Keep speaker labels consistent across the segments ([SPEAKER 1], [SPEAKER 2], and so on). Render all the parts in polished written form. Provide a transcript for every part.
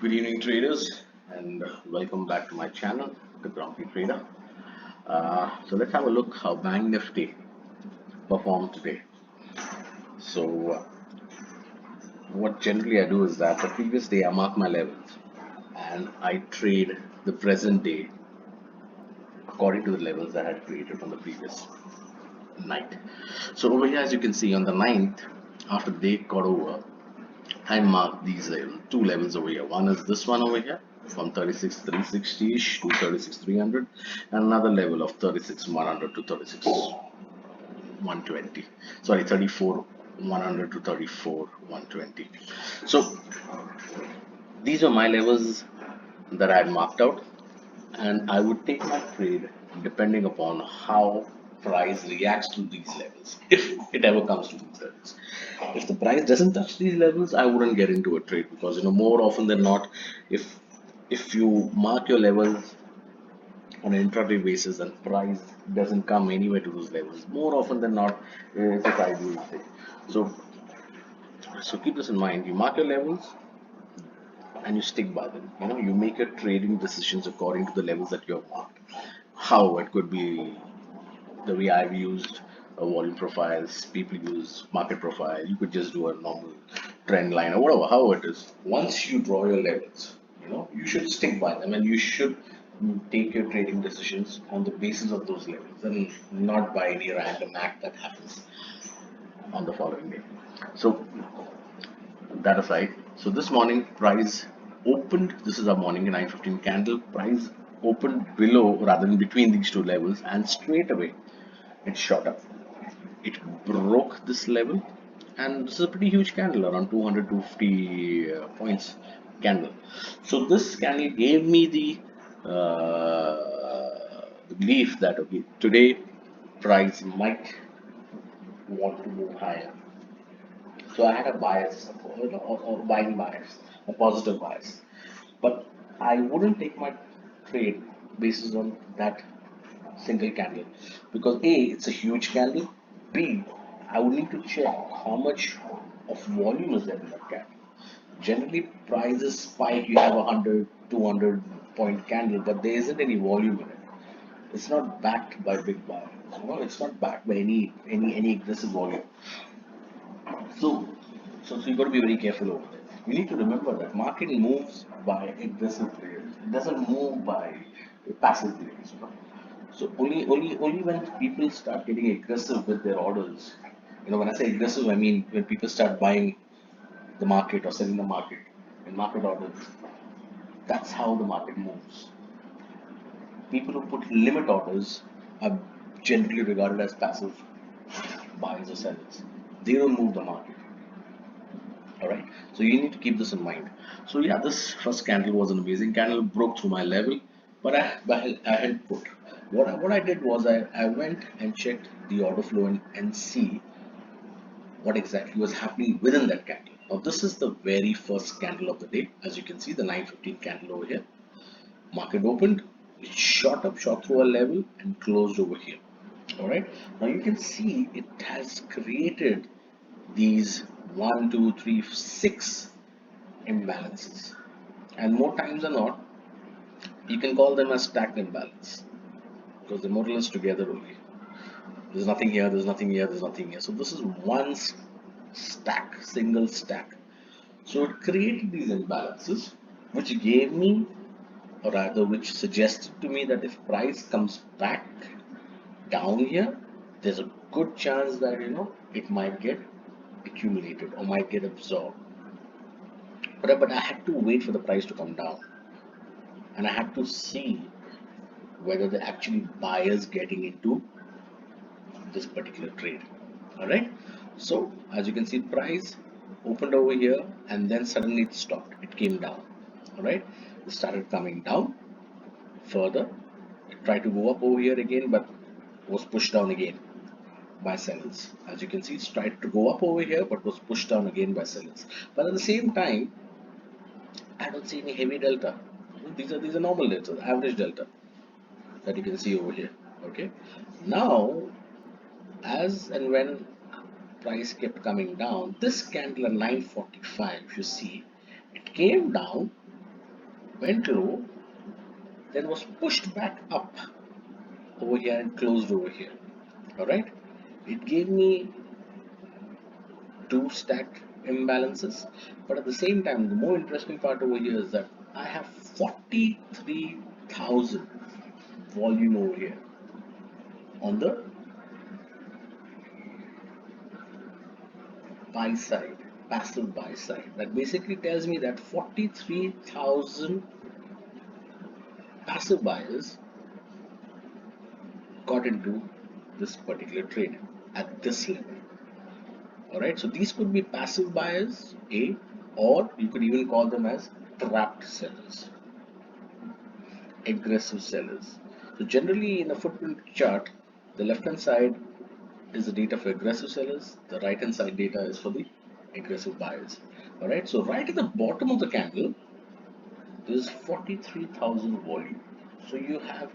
[SPEAKER 1] Good evening, traders, and welcome back to my channel, The Grumpy Trader. So let's have a look how Bank Nifty performed today. So what generally I do is that the previous day I mark my levels and I trade the present day according to the levels that I had created from the previous night. So over here, as you can see, on the 9th, after the day got over, I marked these two levels over here. One is this one over here from 36,360-ish to 36,300, and another level of 36,100 to 36,120. Sorry, 34,100 to 34,120. So these are my levels that I had marked out, and I would take my trade depending upon how price reacts to these levels, if it ever comes to these levels. If the price doesn't touch these levels, I wouldn't get into a trade, because more often than not, if you mark your levels on an intraday basis and price doesn't come anywhere to those levels, more often than not, it's a price will stay. So keep this in mind. You mark your levels and you stick by them. You make your trading decisions according to the levels that you have marked. How it could be the way I've used volume profiles, people use market profile. You could just do a normal trend line or whatever, however it is. Once you draw your levels, you should stick by them, and you should take your trading decisions on the basis of those levels and not by any random act that happens on the following day. So that aside, so this morning price opened. This is our morning 9:15 candle. Price opened below, rather than between these two levels, and straight away it shot up. It broke this level, and this is a pretty huge candle, around 200 250 points candle. So this candle gave me the belief that okay, today price might want to move higher. So I had a bias, or buying bias, a positive bias. But I wouldn't take my trade basis on that single candle, because A, it's a huge candle. B, I would need to check how much of volume is there in that candle. Generally, prices spike. You have 100, 200 point candle, but there isn't any volume in it. It's not backed by big buyers. It's not backed by any aggressive volume. So, so you got to be very careful over there. You need to remember that market moves by aggressive players. It doesn't move by passive players. So only when people start getting aggressive with their orders. When I say aggressive, I mean when people start buying the market or selling the market in market orders. That's how the market moves. People who put limit orders are generally regarded as passive buyers or sellers. They don't move the market. All right, so you need to keep this in mind. So yeah, this first candle was an amazing candle, broke through my level, but I had put what I did was I went and checked the order flow and see what exactly was happening within that candle. Now this is the very first candle of the day. As you can see, the 9:15 candle over here, market opened, it shot through a level and closed over here. All right, now you can see it has created these one, two, three, six imbalances, and more times than not you can call them as stacked imbalance, because they're more or less together only. There's nothing here, there's nothing here, there's nothing here. So this is one stack, single stack. So it created these imbalances, which gave me, or rather which suggested to me, that if price comes back down here, there's a good chance that it might get accumulated or might get absorbed. But I had to wait for the price to come down, and I had to see whether they're actually buyers getting into this particular trade. All right. So as you can see, price opened over here and then suddenly it stopped. It came down. All right. It started coming down further. It tried to go up over here again, but was pushed down again by sellers. As you can see, it's tried to go up over here, but was pushed down again by sellers. But at the same time, I don't see any heavy delta. These are normal delta, average delta that you can see over here. Okay. Now, as and when price kept coming down, this candle at 9:45, if you see, it came down went low, then was pushed back up over here and closed over here. All right, it gave me two stacked imbalances, but at the same time, the more interesting part over here is that I have 43,000 volume over here on the buy side, passive buy side. That basically tells me that 43,000 passive buyers got into this particular trade at this level. All right, so these could be passive buyers, A, or you could even call them as trapped sellers, aggressive sellers. So generally in a footprint chart, the left hand side is the data for aggressive sellers, the right hand side data is for the aggressive buyers. All right, so right at the bottom of the candle, there's 43,000 volume. So you have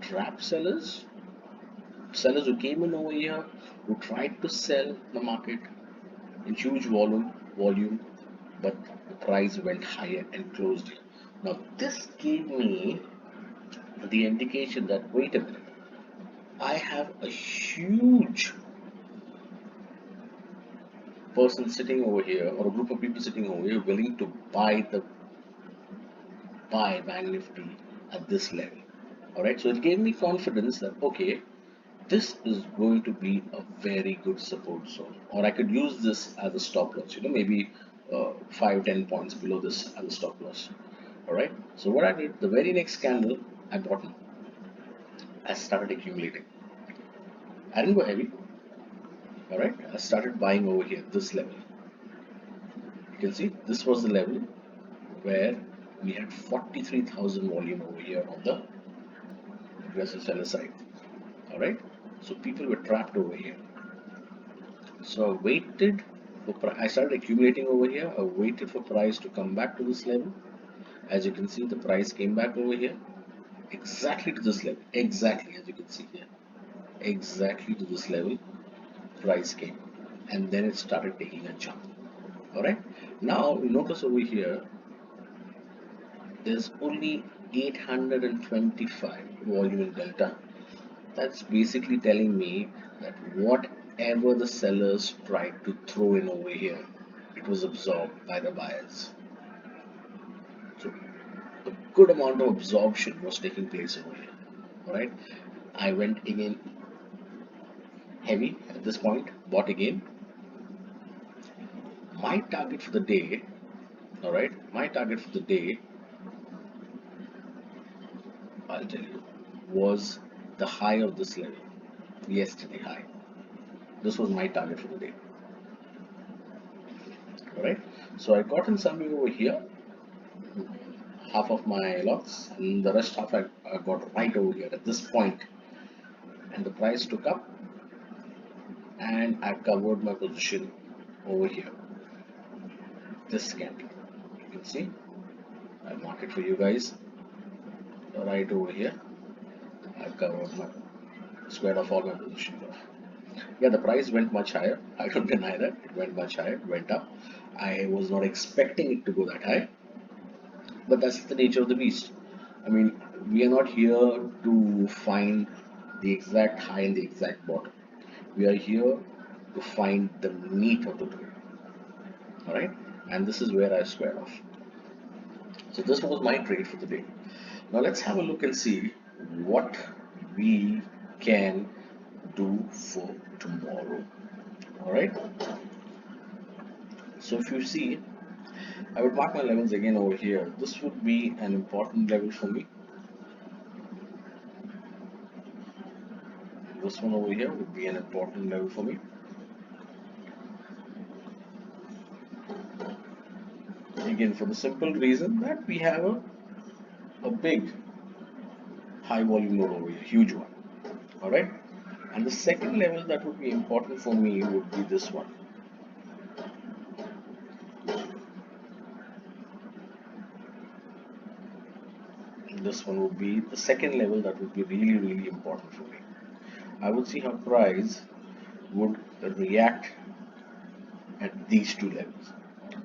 [SPEAKER 1] trap sellers, sellers who came in over here, who tried to sell the market in huge volume, but the price went higher and closed here. Now this gave me the indication that wait a minute, I have a huge person sitting over here or a group of people sitting over here willing to buy Bank Nifty at this level. All right, so it gave me confidence that okay, this is going to be a very good support zone, or I could use this as a stop loss. Maybe 5-10 points below this as a stop loss. All right. So what I did, the very next candle, I bought in. I started accumulating. I didn't go heavy. All right. I started buying over here, this level. You can see this was the level where we had 43,000 volume over here on the aggressive seller side. All right. So people were trapped over here. So I waited for I started accumulating over here. I waited for price to come back to this level. As you can see, the price came back over here exactly to this level. Exactly, as you can see here, exactly to this level, price came, and then it started taking a jump. All right. Now you notice over here, there's only 825 volume in delta. That's basically telling me that whatever the sellers tried to throw in over here, it was absorbed by the buyers. So a good amount of absorption was taking place over here. All right, I went again heavy at this point, bought again. My target for the day, all right, my target for the day, I'll tell you, was the high of this level, yesterday high. This was my target for the day. All right, so I got in something over here, half of my lots, and the rest half I got right over here at this point, and the price took up, and I covered my position over here. This candle, you can see, I'll mark it for you guys. Right over here, I covered my squared off all my positions off. Yeah, the price went much higher. I don't deny that. It went much higher, it went up. I was not expecting it to go that high, but that's the nature of the beast. I mean, we are not here to find the exact high and the exact bottom. We are here to find the meat of the trade. All right, and this is where I squared off. So this was my trade for the day. Now let's have a look and see what we can do for tomorrow. All right. So if you see, I would mark my levels again over here. This would be an important level for me. This one over here would be an important level for me. Again, for the simple reason that we have a big high volume node over here, huge one. All right. And the second level that would be important for me would be this one. This one would be the second level that would be really important for me. I would see how price would react at these two levels.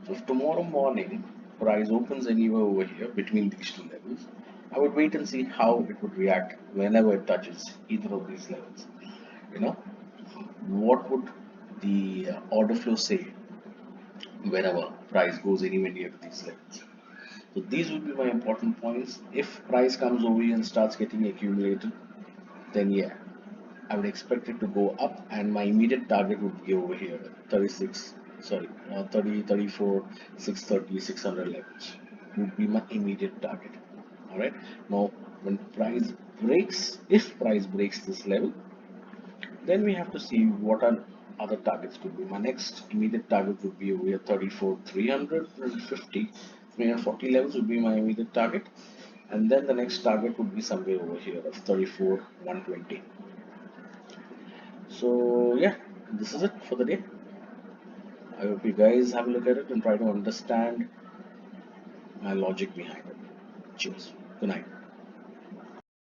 [SPEAKER 1] So if tomorrow morning price opens anywhere over here between these two levels, I would wait and see how it would react whenever it touches either of these levels. You know, what would the order flow say whenever price goes anywhere near to these levels? So these would be my important points. If price comes over here and starts getting accumulated, then yeah, I would expect it to go up, and my immediate target would be over here, 36, sorry, 30, 34, 630, 600 levels would be my immediate target. All right. Now, when price breaks, if price breaks this level, then we have to see what are other targets could be. My next immediate target would be over here 34, 300, 350, 340 levels would be my immediate target. And then the next target would be somewhere over here of 34, 120. So yeah, this is it for the day. I hope you guys have a look at it and try to understand my logic behind it. Cheers. Good night.